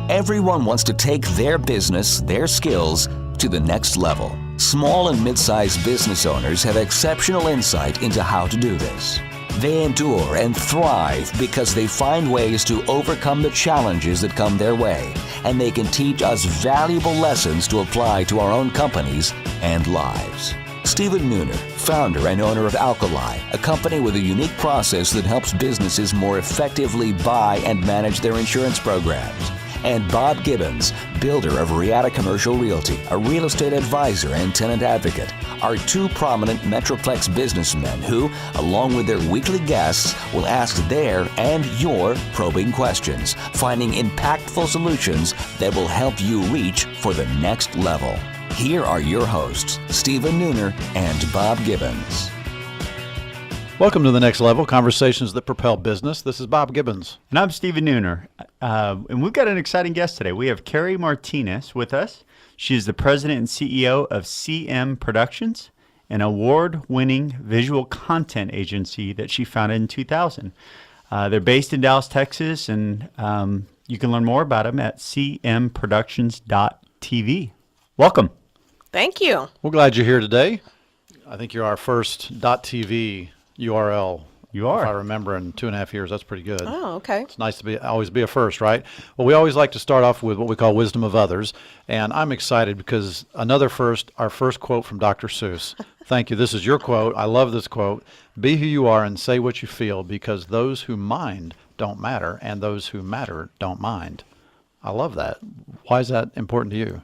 Everyone wants to take their business, their skills, to the next level. Small and mid-sized business owners have exceptional insight into how to do this. They endure and thrive because they find ways to overcome the challenges that come their way, and they can teach us valuable lessons to apply to our own companies and lives. Stephen Nooner, founder and owner of Alkali, a company with a unique process that helps businesses more effectively buy and manage their insurance programs. And Bob Gibbons, builder of Riata Commercial Realty, a real estate advisor and tenant advocate, are two prominent Metroplex businessmen who, along with their weekly guests, will ask their and your probing questions, finding impactful solutions that will help you reach for the next level. Here are your hosts, Stephen Nooner and Bob Gibbons. Welcome to The Next Level, conversations that propel business. This is Bob Gibbons. And I'm Stephen Nooner. And we've got an exciting guest today. We have Carrie Martinez with us. She is the president and CEO of CM Productions, an award-winning visual content agency that she founded in 2000. They're based in Dallas, Texas, and you can learn more about them at cmproductions.tv. Welcome. Thank you. We're glad you're here today. I think you're our first .tv URL. You are. If I remember, in 2.5 years. That's pretty good. Oh, okay. It's nice to always be a first, right? Well, we always like to start off with what we call wisdom of others. And I'm excited because our first quote from Dr. Seuss. Thank you. This is your quote. I love this quote. Be who you are and say what you feel, because those who mind don't matter, and those who matter don't mind. I love that. Why is that important to you?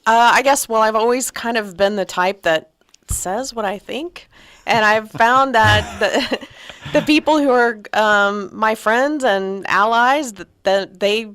I guess, I've always kind of been the type that says what I think. And I've found that the people who are my friends and allies, that they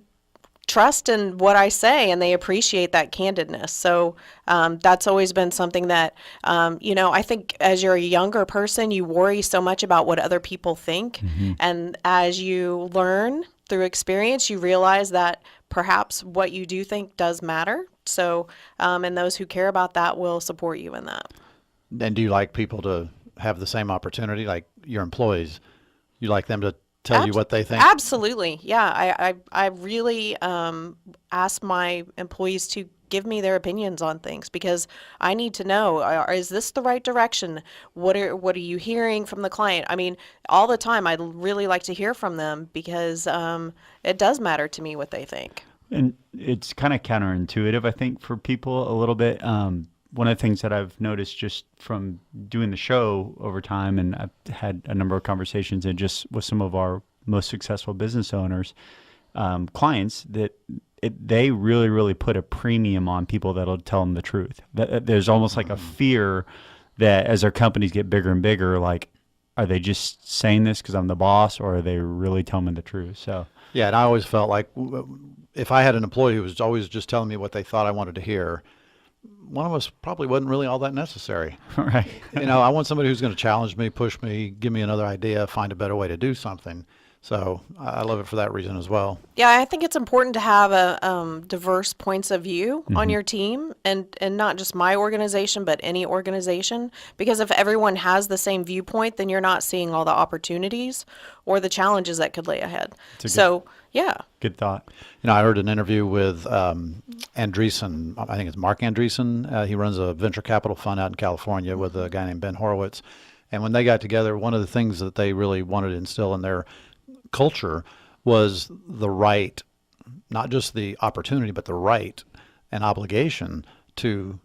trust in what I say and they appreciate that candidness. So that's always been something that, I think as you're a younger person, you worry so much about what other people think. Mm-hmm. And as you learn through experience, you realize that perhaps what you do think does matter. So, and those who care about that will support you in that. And do you like people to have the same opportunity, like your employees? You like them to tell you what they think? Absolutely. Yeah. I really ask my employees to give me their opinions on things, because I need to know, is this the right direction? What are you hearing from the client? I mean, all the time, I'd really like to hear from them, because it does matter to me what they think. And it's kind of counterintuitive, I think, for people a little bit. One of the things that I've noticed just from doing the show over time, and I've had a number of conversations and just with some of our most successful business owners, clients, that they really, really put a premium on people that'll tell them the truth. There's almost like a fear that as their companies get bigger and bigger, like, are they just saying this because I'm the boss, or are they really telling me the truth? So yeah, and I always felt like if I had an employee who was always just telling me what they thought I wanted to hear, one of us probably wasn't really all that necessary. Right. I want somebody who's going to challenge me, push me, give me another idea, find a better way to do something. So I love it for that reason as well. Yeah, I think it's important to have a diverse points of view on your team, and not just my organization, but any organization. Because if everyone has the same viewpoint, then you're not seeing all the opportunities or the challenges that could lay ahead. Yeah. Good thought. I heard an interview with Andreessen. I think it's Mark Andreessen. He runs a venture capital fund out in California with a guy named Ben Horowitz. And when they got together, one of the things that they really wanted to instill in their culture was the right, not just the opportunity, but the right and obligation to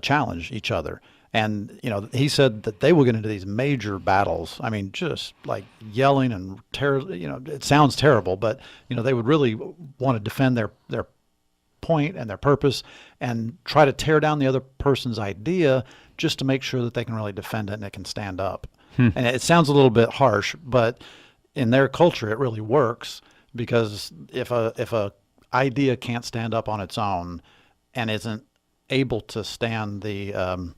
challenge each other. And, he said that they will get into these major battles. I mean, just like yelling and it sounds terrible, but, they would really want to defend their point and their purpose and try to tear down the other person's idea just to make sure that they can really defend it and it can stand up. And it sounds a little bit harsh, but in their culture, it really works, because if a idea can't stand up on its own and isn't able to stand the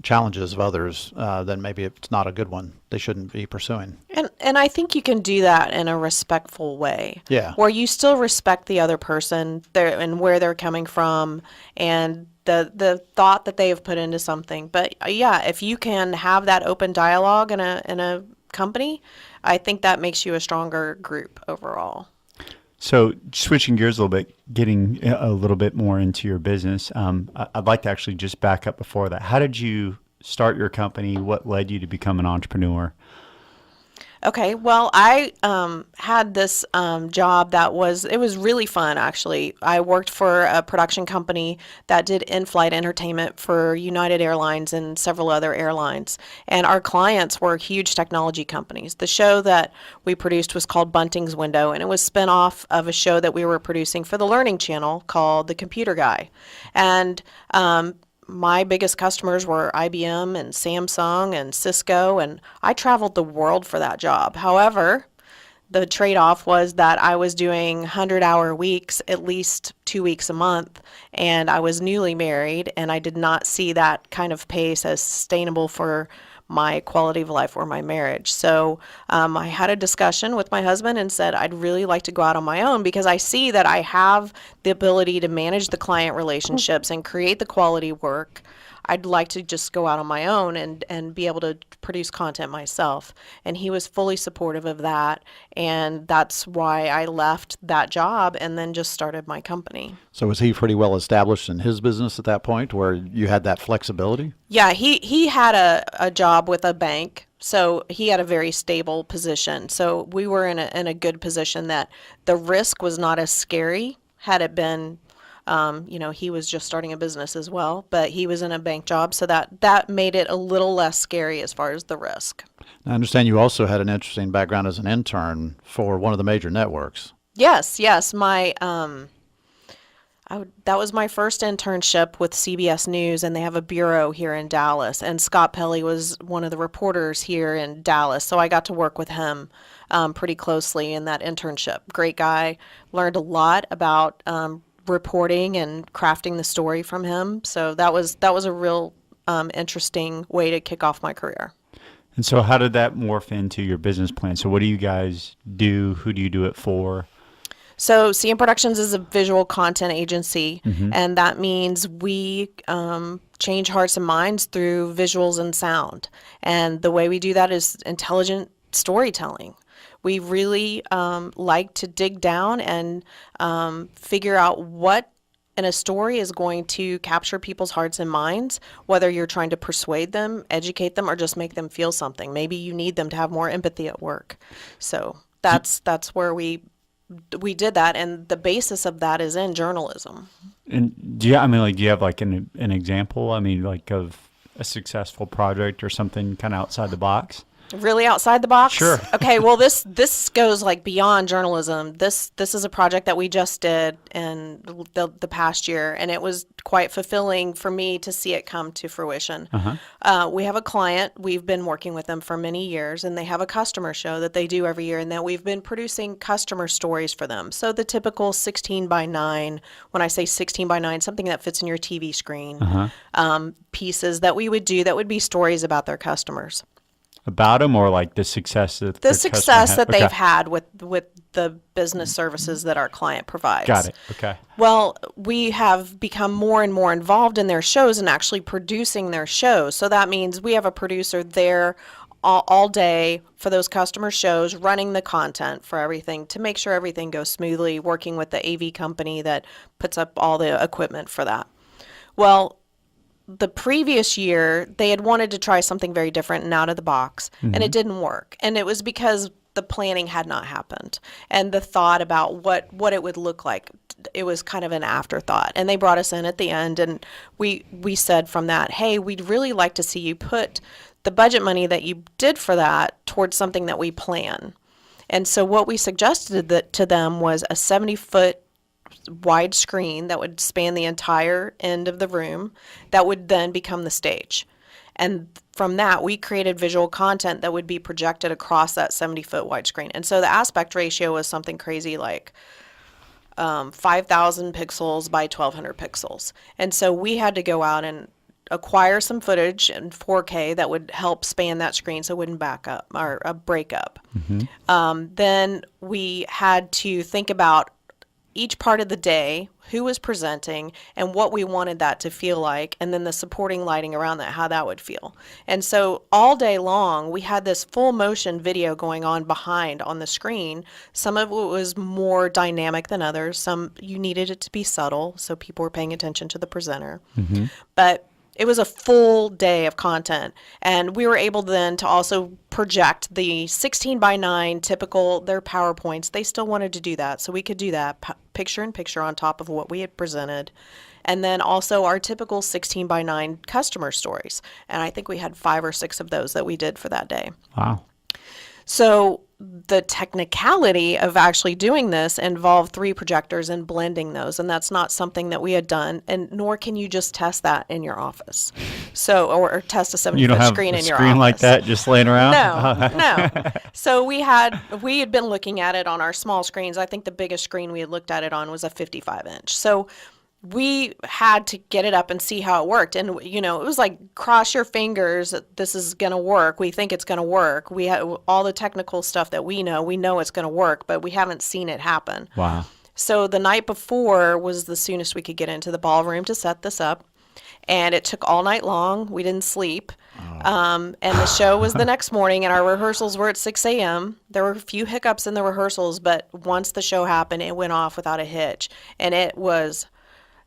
challenges of others, then maybe it's not a good one. They shouldn't be pursuing. And I think you can do that in a respectful way. Yeah. Where you still respect the other person and where they're coming from and the thought that they have put into something. But yeah, if you can have that open dialogue in a company, I think that makes you a stronger group overall. So switching gears a little bit, getting a little bit more into your business, I'd like to actually just back up before that. How did you start your company? What led you to become an entrepreneur? Okay, well, I had this job it was really fun, actually. I worked for a production company that did in-flight entertainment for United Airlines and several other airlines. And our clients were huge technology companies. The show that we produced was called Bunting's Window, and it was spin off of a show that we were producing for the Learning Channel called The Computer Guy. And my biggest customers were IBM and Samsung and Cisco, and I traveled the world for that job. However, the trade-off was that I was doing 100-hour weeks, at least 2 weeks a month, and I was newly married, and I did not see that kind of pace as sustainable for my quality of life or my marriage. So I had a discussion with my husband and said, I'd really like to go out on my own because I see that I have the ability to manage the client relationships and create the quality work. I'd like to just go out on my own and be able to produce content myself. And he was fully supportive of that. And that's why I left that job and then just started my company. So was he pretty well established in his business at that point where you had that flexibility? Yeah, he had a job with a bank. So he had a very stable position. So we were in a good position that the risk was not as scary had it been he was just starting a business as well, but he was in a bank job, so that made it a little less scary as far as the risk. I understand you also had an interesting background as an intern for one of the major networks. Yes. My that was my first internship with CBS News, and they have a bureau here in Dallas. And Scott Pelley was one of the reporters here in Dallas, so I got to work with him pretty closely in that internship. Great guy. Learned a lot about reporting and crafting the story from him. So that was a real interesting way to kick off my career. And so how did that morph into your business plan? So what do you guys do? Who do you do it for? So CM Productions is a visual content agency, and that means we change hearts and minds through visuals and sound. And the way we do that is intelligent storytelling. We really like to dig down and figure out what in a story is going to capture people's hearts and minds, whether you're trying to persuade them, educate them, or just make them feel something. Maybe you need them to have more empathy at work. So that's where we did that, and the basis of that is in journalism. And do you have like an example? Of a successful project or something kind of outside the box? Really outside the box? Sure. Okay, well this goes like beyond journalism. This is a project that we just did in the past year, and it was quite fulfilling for me to see it come to fruition. We have a client, we've been working with them for many years, and they have a customer show that they do every year, and that we've been producing customer stories for them. So the typical 16 by 9, when I say 16 by 9, something that fits in your TV screen, pieces that we would do that would be stories about their customers. About them, or like the success that the success that they've had with the business services that our client provides. Got it. Okay. Well, we have become more and more involved in their shows and actually producing their shows. So that means we have a producer there all day for those customer shows, running the content for everything to make sure everything goes smoothly, working with the AV company that puts up all the equipment for that. Well, the previous year, they had wanted to try something very different and out of the box, and it didn't work. And it was because the planning had not happened. And the thought about what it would look like, it was kind of an afterthought. And they brought us in at the end, and we said from that, hey, we'd really like to see you put the budget money that you did for that towards something that we plan. And so what we suggested to them was a 70-foot wide screen that would span the entire end of the room that would then become the stage. And from that, we created visual content that would be projected across that 70-foot wide screen. And so the aspect ratio was something crazy like 5,000 pixels by 1,200 pixels. And so we had to go out and acquire some footage in 4K that would help span that screen so it wouldn't back up or break up. Then we had to think about each part of the day, who was presenting, and what we wanted that to feel like, and then the supporting lighting around that, how that would feel. And so all day long, we had this full motion video going on behind on the screen. Some of it was more dynamic than others. Some you needed it to be subtle, so people were paying attention to the presenter. But it was a full day of content, and we were able then to also project the 16 by 9 typical, their PowerPoints. They still wanted to do that, so we could do that picture in picture on top of what we had presented. And then also our typical 16 by 9 customer stories. And I think we had 5 or 6 of those that we did for that day. Wow. So the technicality of actually doing this involved 3 projectors and blending those, and that's not something that we had done, and nor can you just test that in your office. So, or test a 70-foot You don't have screen a in your screen office. like that just laying around? No. So we had been looking at it on our small screens. I think the biggest screen we had looked at it on was a 55-inch. So we had to get it up and see how it worked. And, it was like, cross your fingers, this is going to work. We think it's going to work. We have all the technical stuff that we know it's going to work, but we haven't seen it happen. Wow. So the night before was the soonest we could get into the ballroom to set this up. And it took all night long. We didn't sleep. And the show was the next morning, and our rehearsals were at 6 a.m. There were a few hiccups in the rehearsals, but once the show happened, it went off without a hitch. And it was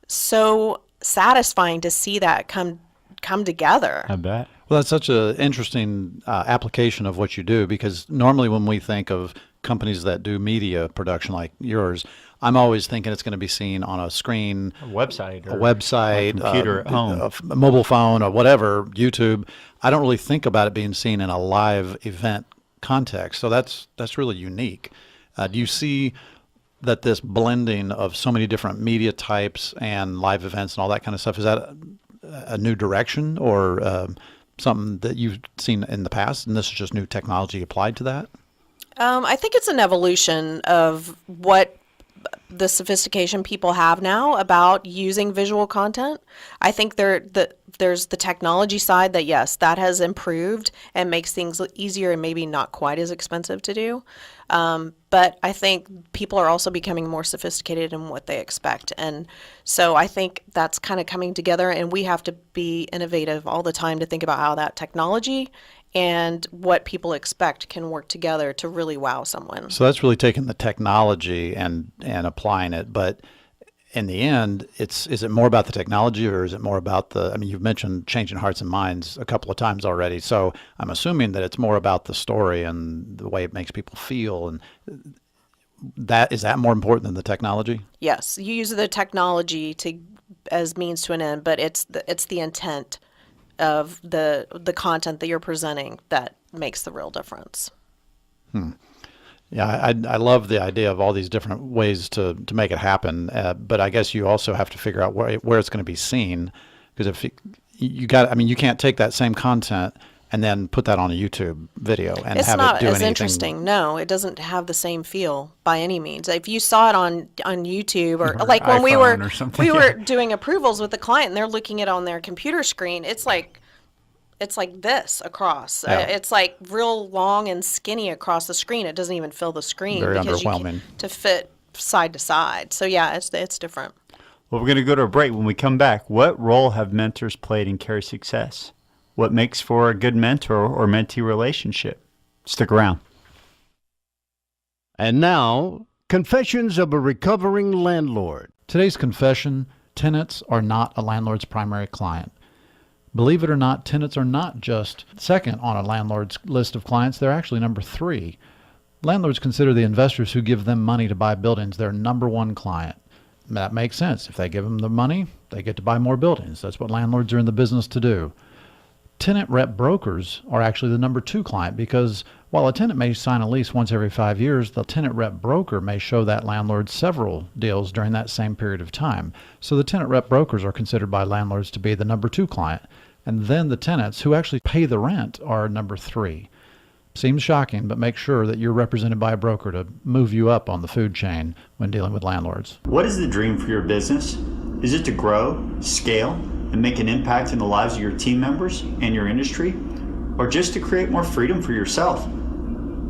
so satisfying to see that come together. I bet. Well, that's such an interesting application of what you do, because normally when we think of companies that do media production like yours, I'm always thinking it's going to be seen on a screen, A website. a computer at home. a mobile phone, or whatever, YouTube. I don't really think about it being seen in a live event context. So that's really unique. Do you see that this blending of so many different media types and live events and all that kind of stuff, is that a new direction, or something that you've seen in the past, and this is just new technology applied to that? I think it's an evolution of what the sophistication people have now about using visual content. I think there's the technology side that, yes, that has improved and makes things easier and maybe not quite as expensive to do. But I think people are also becoming more sophisticated in what they expect. And so I think that's kind of coming together, and we have to be innovative all the time to think about how that technology and what people expect can work together to really wow someone. So that's really taking the technology and applying it. But in the end, is it more about the technology, or is it more about you've mentioned changing hearts and minds a couple of times already. So I'm assuming that it's more about the story and the way it makes people feel. And is that more important than the technology? Yes, you use the technology as means to an end, but it's the intent of the content that you're presenting that makes the real difference. Yeah, I love the idea of all these different ways to make it happen, but I guess you also have to figure out where it's going to be seen, because if you can't take that same content and then put that on a YouTube video and It's have not it do as anything. interesting. No, it doesn't have the same feel by any means. If you saw it on YouTube, or like when we were iPhone or something, we were yeah. doing approvals with the client and they're looking at it on their computer screen, it's like this across. Yeah. It's like real long and skinny across the screen. It doesn't even fill the screen Very because you underwhelming. can't to fit side to side. So yeah, it's different. Well, we're going to go to a break. When we come back, what role have mentors played in Carrie's success? What makes for a good mentor or mentee relationship? Stick around. And now, Confessions of a Recovering Landlord. Today's confession: tenants are not a landlord's primary client. Believe it or not, tenants are not just second on a landlord's list of clients, they're actually number 3. Landlords consider the investors who give them money to buy buildings their number 1 client. That makes sense. If they give them the money, they get to buy more buildings. That's what landlords are in the business to do. Tenant rep brokers are actually the number 2 client, because while a tenant may sign a lease once every 5 years, the tenant rep broker may show that landlord several deals during that same period of time. So the tenant rep brokers are considered by landlords to be the number 2 client. And then the tenants who actually pay the rent are number 3. Seems shocking, but make sure that you're represented by a broker to move you up on the food chain when dealing with landlords. What is the dream for your business? Is it to grow, scale, and make an impact in the lives of your team members and your industry? Or just to create more freedom for yourself?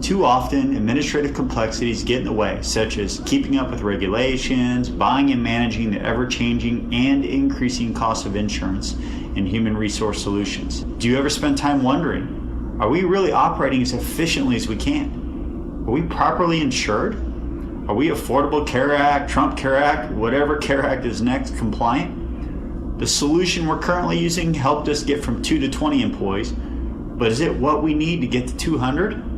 Too often, administrative complexities get in the way, such as keeping up with regulations, buying and managing the ever-changing and increasing cost of insurance and human resource solutions. Do you ever spend time wondering, are we really operating as efficiently as we can? Are we properly insured? Are we Affordable Care Act, Trump Care Act, whatever Care Act is next, compliant? The solution we're currently using helped us get from 2 to 20 employees, but is it what we need to get to 200?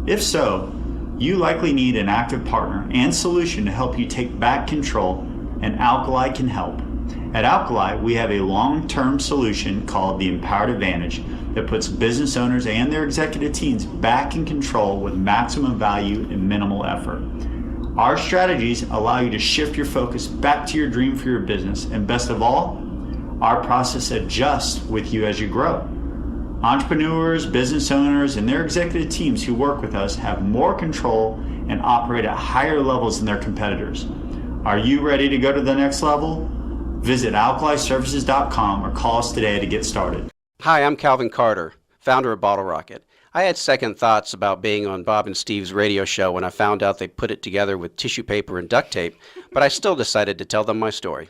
If so, you likely need an active partner and solution to help you take back control, and Alkali can help. At Alkali, we have a long-term solution called the Empowered Advantage that puts business owners and their executive teams back in control with maximum value and minimal effort. Our strategies allow you to shift your focus back to your dream for your business, and best of all, our process adjusts with you as you grow. Entrepreneurs, business owners, and their executive teams who work with us have more control and operate at higher levels than their competitors. Are you ready to go to the next level? Visit alkaliservices.com or call us today to get started. Hi, I'm Calvin Carter, founder of Bottle Rocket. I had second thoughts about being on Bob and Steve's radio show when I found out they put it together with tissue paper and duct tape, but I still decided to tell them my story.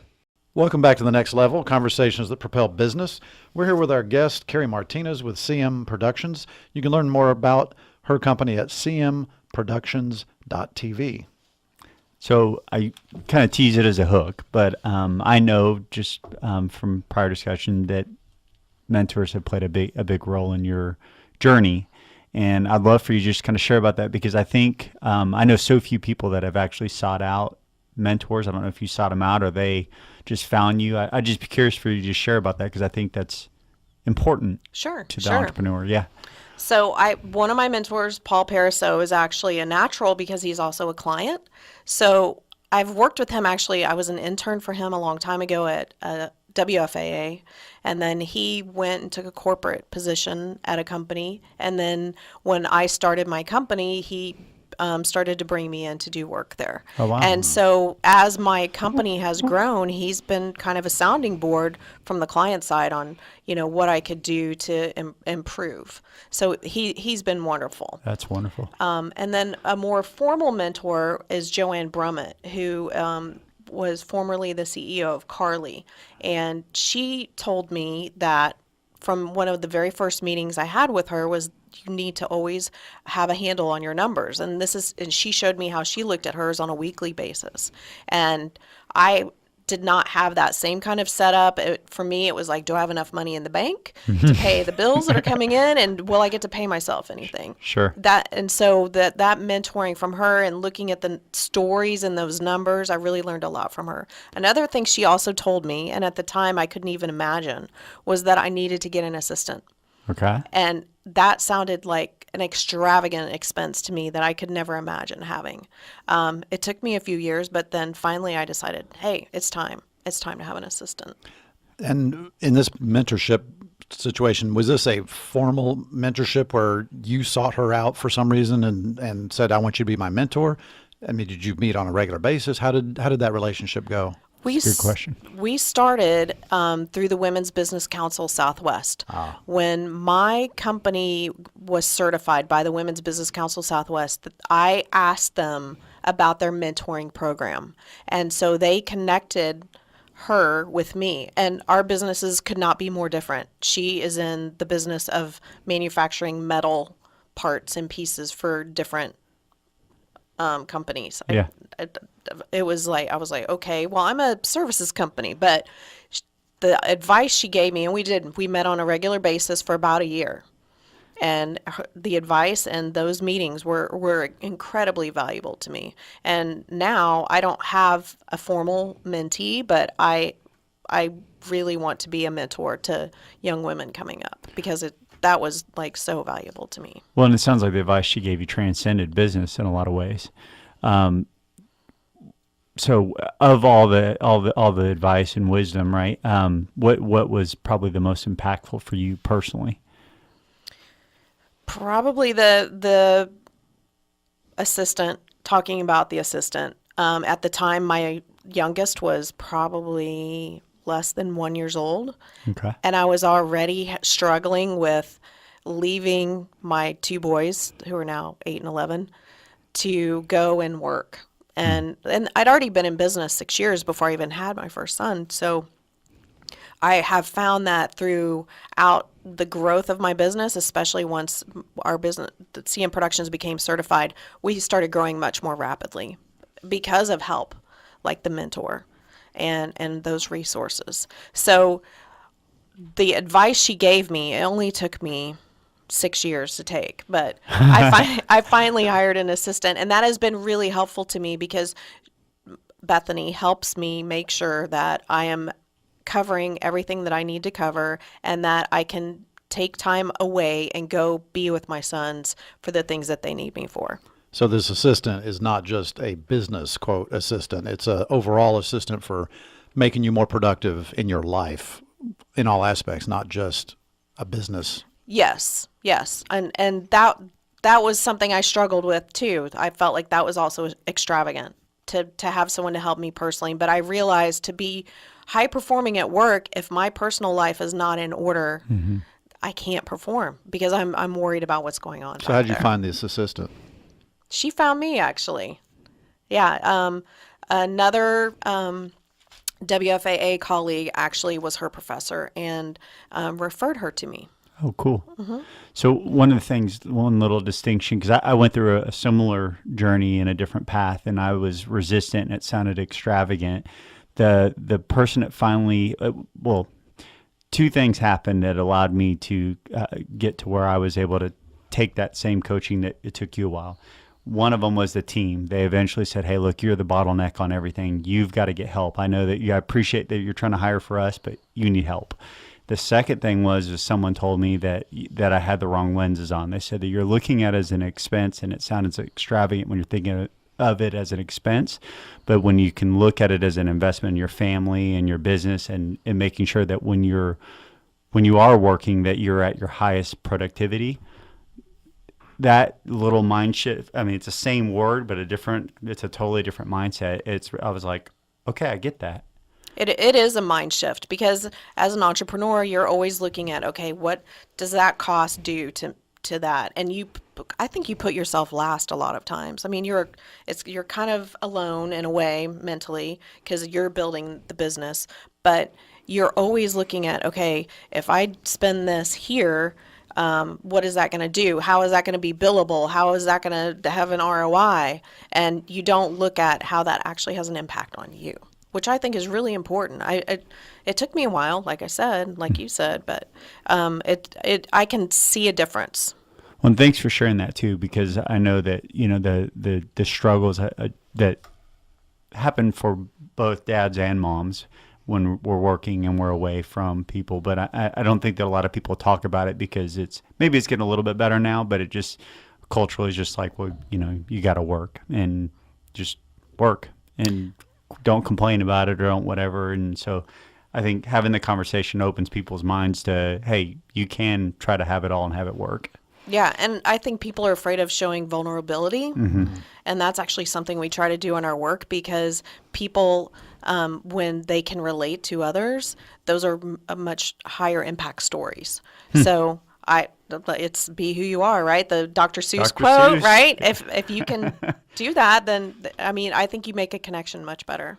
Welcome back to The Next Level, conversations that propel business. We're here with our guest, Carrie Martinez with CM Productions. You can learn more about her company at cmproductions.tv. So I kind of tease it as a hook, but I know just from prior discussion that mentors have played a big role in your journey. And I'd love for you to just kind of share about that, because I think I know so few people that have actually sought out mentors. I don't know if you sought them out or they just found you. I'd just be curious for you to share about that, because I think that's important to the entrepreneur. Yeah. So one of my mentors, Paul Pariseau, is actually a natural because he's also a client. So I've worked with him. Actually, I was an intern for him a long time ago at WFAA, and then he went and took a corporate position at a company. And then when I started my company, he started to bring me in to do work there. Oh, wow. And so as my company has grown, he's been kind of a sounding board from the client side on, what I could do to improve. So he's been wonderful. That's wonderful. And then a more formal mentor is Joanne Brummett, who was formerly the CEO of Carly. And she told me that from one of the very first meetings I had with her was you need to always have a handle on your numbers. And she showed me how she looked at hers on a weekly basis. And I did not have that same kind of setup. For me, it was like, do I have enough money in the bank to pay the bills that are coming in? And will I get to pay myself anything? Sure. So that mentoring from her and looking at the stories and those numbers, I really learned a lot from her. Another thing she also told me, and at the time I couldn't even imagine, was that I needed to get an assistant. Okay. And that sounded like an extravagant expense to me that I could never imagine having. It took me a few years, but then finally I decided, hey, it's time. It's time to have an assistant. And in this mentorship situation, was this a formal mentorship where you sought her out for some reason and said, I want you to be my mentor? I mean, did you meet on a regular basis? How did that relationship go? Good question. We started through the Women's Business Council Southwest. When my company was certified by the Women's Business Council Southwest, I asked them about their mentoring program. And so they connected her with me. And our businesses could not be more different. She is in the business of manufacturing metal parts and pieces for different companies. Yeah. I was like, okay, well, I'm a services company, but the advice she gave me, and we met on a regular basis for about a year. And the advice and those meetings were incredibly valuable to me. And now I don't have a formal mentee, but I really want to be a mentor to young women coming up because that was like so valuable to me. Well, and it sounds like the advice she gave you transcended business in a lot of ways. So of all the advice and wisdom, right? What was probably the most impactful for you personally? Probably the assistant, talking about the assistant. At the time, my youngest was probably less than 1 year old. Okay. And I was already struggling with leaving my 2 boys, who are now 8 and 11, to go and work. And I'd already been in business 6 years before I even had my first son. So I have found that throughout the growth of my business, especially once our business, the CM Productions, became certified, we started growing much more rapidly because of help like the mentor and those resources. So the advice she gave me, it only took me 6 years to take, but I finally hired an assistant, and that has been really helpful to me because Bethany helps me make sure that I am covering everything that I need to cover and that I can take time away and go be with my sons for the things that they need me for. So this assistant is not just a business quote assistant. It's a overall assistant for making you more productive in your life in all aspects, not just a business. Yes. And that was something I struggled with too. I felt like that was also extravagant to have someone to help me personally, but I realized to be high performing at work, if my personal life is not in order, I can't perform because I'm worried about what's going on. So how did you find this assistant? She found me, actually. Yeah. Another WFAA colleague actually was her professor and referred her to me. Oh, cool. So one little distinction, because I went through a similar journey in a different path, and I was resistant, and it sounded extravagant. The person that finally, two things happened that allowed me to get to where I was able to take that same coaching that it took you a while. One of them was the team. They eventually said, hey, look, you're the bottleneck on everything. You've got to get help. I know that I appreciate that you're trying to hire for us, but you need help. The second thing was someone told me that I had the wrong lenses on. They said that you're looking at it as an expense, and it sounds extravagant when you're thinking of it as an expense. But when you can look at it as an investment in your family and your business, and making sure that when you are working, that you're at your highest productivity, that little mind shift, I mean, it's the same word, but it's a totally different mindset. I was like, okay, I get that. It is a mind shift because as an entrepreneur, you're always looking at, okay, what does that cost do to that? And I think you put yourself last a lot of times. I mean, you're kind of alone in a way mentally because you're building the business, but you're always looking at, okay, if I spend this here, what is that going to do? How is that going to be billable? How is that going to have an ROI? And you don't look at how that actually has an impact on you, which I think is really important. It took me a while, like I said, like you said, but I can see a difference. Well, and thanks for sharing that too, because I know that the struggles that happen for both dads and moms when we're working and we're away from people. But I don't think that a lot of people talk about it because maybe it's getting a little bit better now, but it just culturally is just like, well, you got to work and just work and don't complain about it or don't whatever. And so I think having the conversation opens people's minds to, hey, you can try to have it all and have it work. Yeah, and I think people are afraid of showing vulnerability, and that's actually something we try to do in our work because people, when they can relate to others, those are much higher impact stories. So it's be who you are, right? The Dr. Seuss quote, right? If you can do that, then I think you make a connection much better.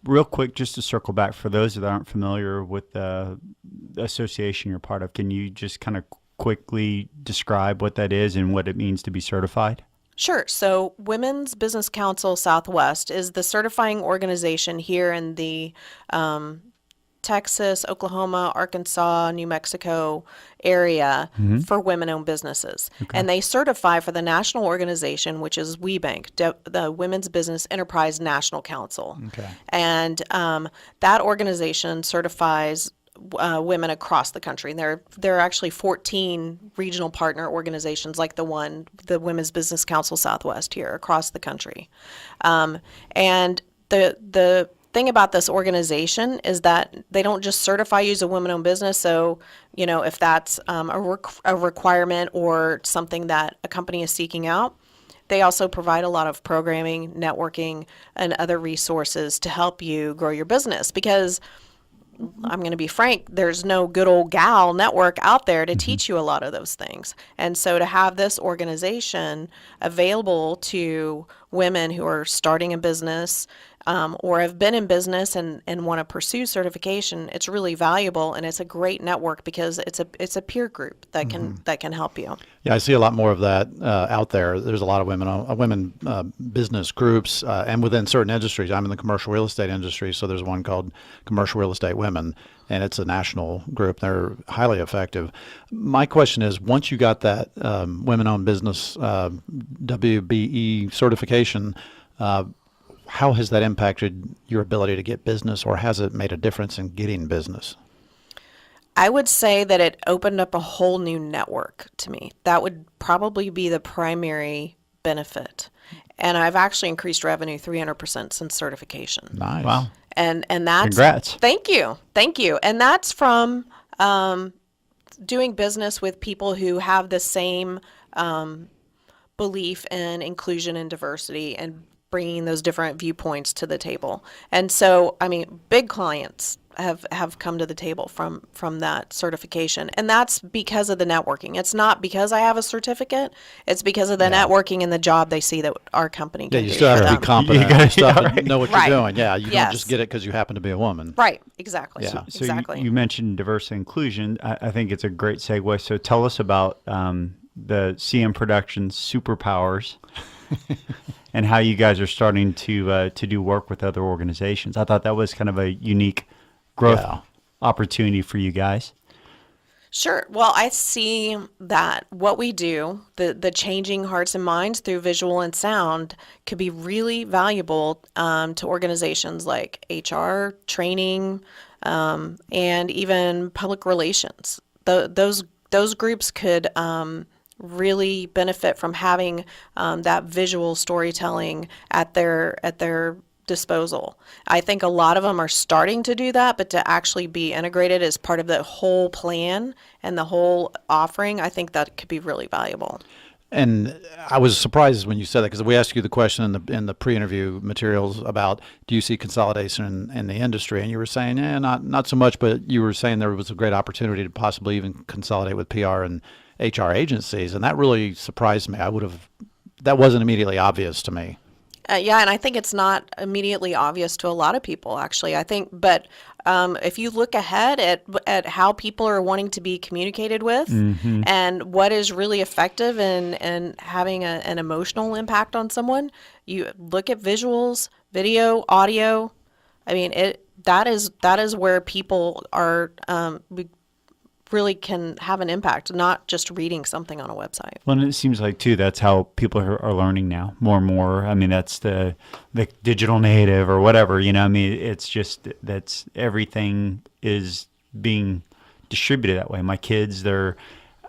Real quick, just to circle back for those that aren't familiar with the association you're part of, can you just kind of quickly describe what that is and what it means to be certified? Sure. So Women's Business Council Southwest is the certifying organization here in the Texas, Oklahoma, Arkansas, New Mexico area for women-owned businesses. Okay. And they certify for the national organization, which is WBENC, the Women's Business Enterprise National Council. Okay. And that organization certifies women across the country. And there are actually 14 regional partner organizations like the Women's Business Council Southwest here across the country. And the thing about this organization is that they don't just certify you as a women-owned business. So, if that's a requirement or something that a company is seeking out, they also provide a lot of programming, networking, and other resources to help you grow your business because I'm going to be frank, there's no good old gal network out there to teach you a lot of those things. And so to have this organization available to women who are starting a business or have been in business and want to pursue certification, it's really valuable, and it's a great network because it's a peer group that can help you. Yeah, I see a lot more of that out there. There's a lot of women business groups, and within certain industries. I'm in the commercial real estate industry, so there's one called Commercial Real Estate Women, and it's a national group. They're highly effective. My question is, once you got that women-owned business WBE certification, how has that impacted your ability to get business, or has it made a difference in getting business? I would say that it opened up a whole new network to me. That would probably be the primary benefit. And I've actually increased revenue 300% since certification. Nice. Wow. And that's Congrats. Thank you. And that's from doing business with people who have the same belief in inclusion and diversity and bringing those different viewpoints to the table. And so, I mean, big clients have come to the table from that certification, and that's because of the networking. It's not because I have a certificate. It's because of the networking and the job they see that our company can do. Yeah, you still have for to be them. competent and stuff and know what Right. you're doing. Yeah, you don't Yes. just get it because you happen to be a woman. Right. Exactly. Yeah. So Exactly. you mentioned diversity and inclusion. I think it's a great segue. So tell us about the CM Productions Superpowers and how you guys are starting to do work with other organizations. I thought that was kind of a unique growth opportunity for you guys. Sure. Well, I see that what we do, the changing hearts and minds through visual and sound, could be really valuable to organizations like HR, training, and even public relations. Those groups could really benefit from having that visual storytelling at their disposal. I think a lot of them are starting to do that, but to actually be integrated as part of the whole plan and the whole offering, I think that could be really valuable. And I was surprised when you said that, because we asked you the question in the pre-interview materials about, do you see consolidation in the industry? And you were saying, not so much, but you were saying there was a great opportunity to possibly even consolidate with PR and HR agencies, and that really surprised me. That wasn't immediately obvious to me. Yeah, and I think it's not immediately obvious to a lot of people, actually. I think, but if you look ahead at how people are wanting to be communicated with and what is really effective in having an emotional impact on someone, you look at visuals, video, audio. I mean, that is where people are really can have an impact, not just reading something on a website. Well, and it seems like, too, that's how people are learning now more and more. I mean, that's the digital native or whatever, I mean, it's just that's everything is being distributed that way. My kids, they're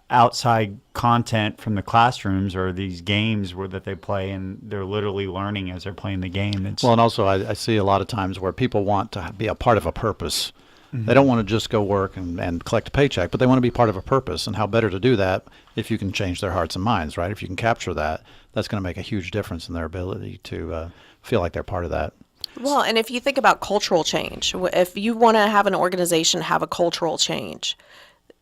outside content from the classrooms or these games that they play, and they're literally learning as they're playing the game. Well, and also I see a lot of times where people want to be a part of a purpose. They don't want to just go work and collect a paycheck, but they want to be part of a purpose. And how better to do that if you can change their hearts and minds, right? If you can capture that, that's going to make a huge difference in their ability to feel like they're part of that. Well, and if you think about cultural change, if you want to have an organization have a cultural change,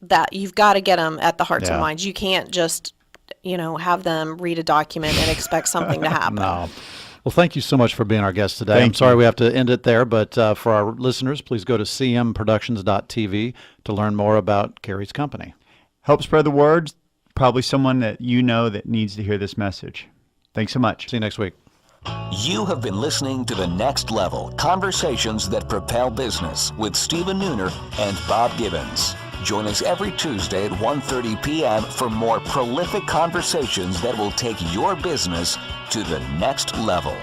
that you've got to get them at the hearts and minds. You can't just, have them read a document and expect something to happen. No. Well, thank you so much for being our guest today. I'm sorry we have to end it there, but for our listeners, please go to cmproductions.tv to learn more about Carrie's company. Help spread the word. Probably someone that that needs to hear this message. Thanks so much. See you next week. You have been listening to The Next Level, Conversations That Propel Business with Stephen Nooner and Bob Gibbons. Join us every Tuesday at 1:30 p.m. for more prolific conversations that will take your business to the next level.